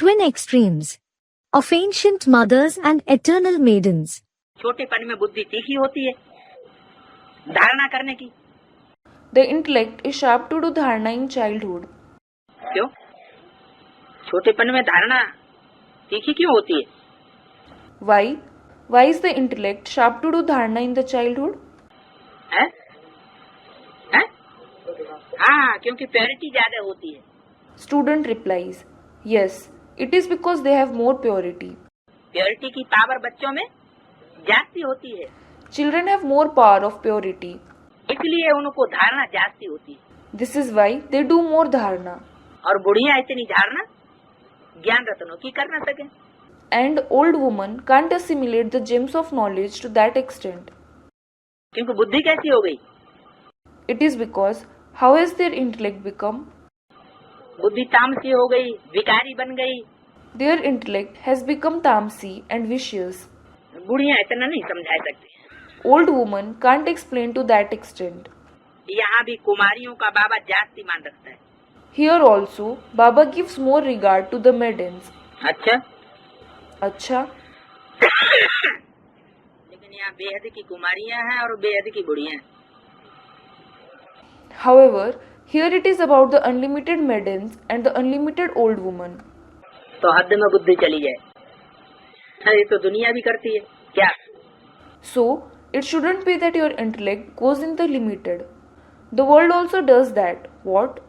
twin extremes of ancient mothers and eternal maidens. छोटेपन में बुद्धि तीखी होती है धारणा करने की। The intellect is sharp to do dharana in childhood. क्यों? छोटेपन में धारणा तीखी क्यों होती है? Why? Why is the intellect sharp to do dharana in the childhood? है? है? हाँ, क्योंकि प्योरिटी ज्यादा होती है। Student replies, yes, it is because they have more purity. Purity की पावर बच्चों में जास्ती होती है, Children have more power of purity. इसलिए उनको धारणा जास्ती होती है। This is why they do more dharana. और बुढ़िया इतनी धारणा ज्ञान रत्नों की कर न सके। And old women can't assimilate the gems of knowledge to that extent. क्योंकि बुद्धि कैसी हो गई? It is because how has their intellect become? बुद्धि तामसी हो गई, विकारी बन गई। Their intellect has become tamsi and vicious. बुढ़िया इतना नहीं समझा सकती। Old women can't explain to that extent. यहाँ भी कुमारियों का बाबा जास्ती मान रखता है। Here also, Baba gives more regard to the maidens. अच्छा अच्छा, लेकिन यहाँ बेहद की कुमारियाँ हैं और बेहद की बुढ़ियाँ हैं। however, here it is about the unlimited maidens and the unlimited old women. तो हद में बुद्धि चली जाए। ये तो दुनिया भी करती है क्या? So, it shouldn't be that your intellect goes in the limited. The world also does that. What?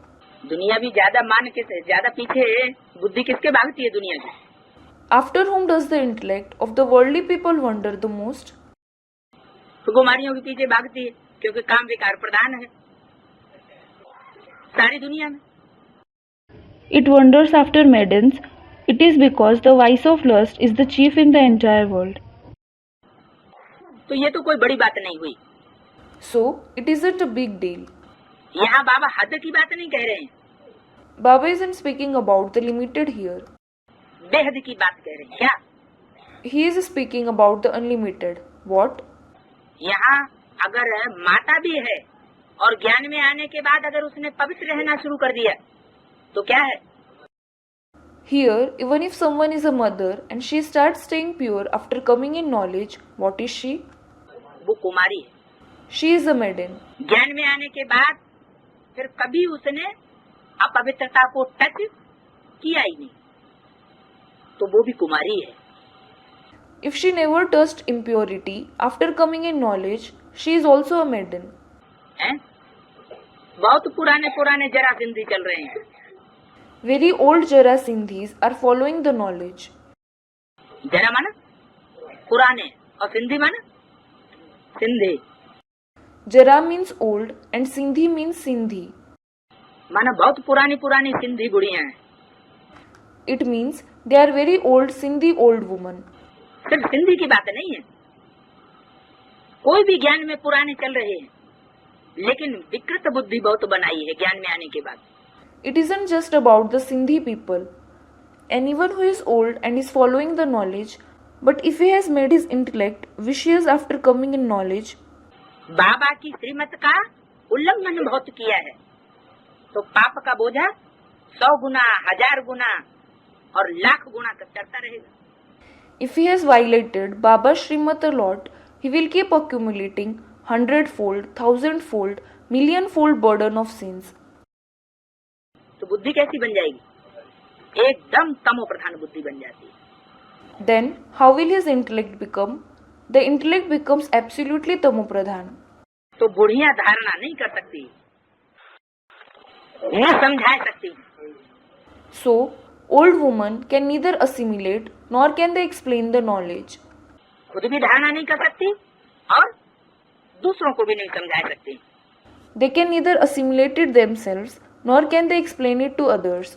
दुनिया भी ज्यादा मान के ज्यादा पीछे बुद्धि किसके भागती है दुनिया की? After whom does the intellect of the worldly people wander the most? तो कुमारियों के पीछे भागती है क्योंकि काम विकार प्रधान है सारी दुनिया में। It wanders after maidens. It is because the vice of lust is the chief in the entire world. तो ये तो कोई बड़ी बात नहीं हुई। So, it isn't a big deal. यहाँ बाबा हद की बात नहीं कह रहे हैं, Baba isn't speaking about the limited here. बेहद की बात कह रहे हैं क्या? He is speaking about the unlimited. What? यहाँ अगर माता भी है और ज्ञान में आने के बाद अगर उसने पवित्र रहना शुरू कर दिया तो क्या है? Here, even if someone is a mother and she starts staying pure after coming in knowledge, what is she? वो कुमारी है। She is a maiden. ज्ञान में आने के बाद फिर कभी उसने अपवित्रता को टच किया ही नहीं, तो वो भी कुमारी है। If she never touched impurity after coming in knowledge, she is also a maiden. हैं? बहुत पुराने पुराने जरासिंधी चल रहे हैं। Very old Jarasindhis are following the knowledge. जरा माना पुराने और सिंधी माना Sindhi, Jara means old and Sindhi means Sindhi. माना बहुत पुरानी पुरानी सिंधी बुढ़ियां हैं। It means they are very old Sindhi old women. सिर्फ सिंधी की बात नहीं है, कोई भी ज्ञान में पुराने चल रहे हैं, लेकिन विकृत बुद्धि बहुत बनाई है ज्ञान में आने के बाद। It isn't just about the Sindhi people. Anyone who is old and is following the knowledge, but if he has made his intellect vicious after coming in knowledge, बाबा की श्रीमत का उल्लंघन बहुत किया है, तो पाप का बोझा 100 गुना 1000 गुना और लाख गुना तक चढ़ता रहेगा। if he has violated Baba's Srimad a lot, he will keep accumulating 100-fold, 1,000-fold, million-fold burden of sins. तो बुद्धि कैसी बन जाएगी? एकदम तमो प्रधान बुद्धि बन जाती है। Then, how will his intellect become? The intellect becomes absolutely tamopradhan. तो बुढ़िया धारणा नहीं कर सकती, न समझा सकती। So, old women can neither assimilate nor can they explain the knowledge. खुद भी धारणा नहीं कर सकती और दूसरों को भी नहीं समझा सकती। They can neither assimilate it themselves nor can they explain it to others.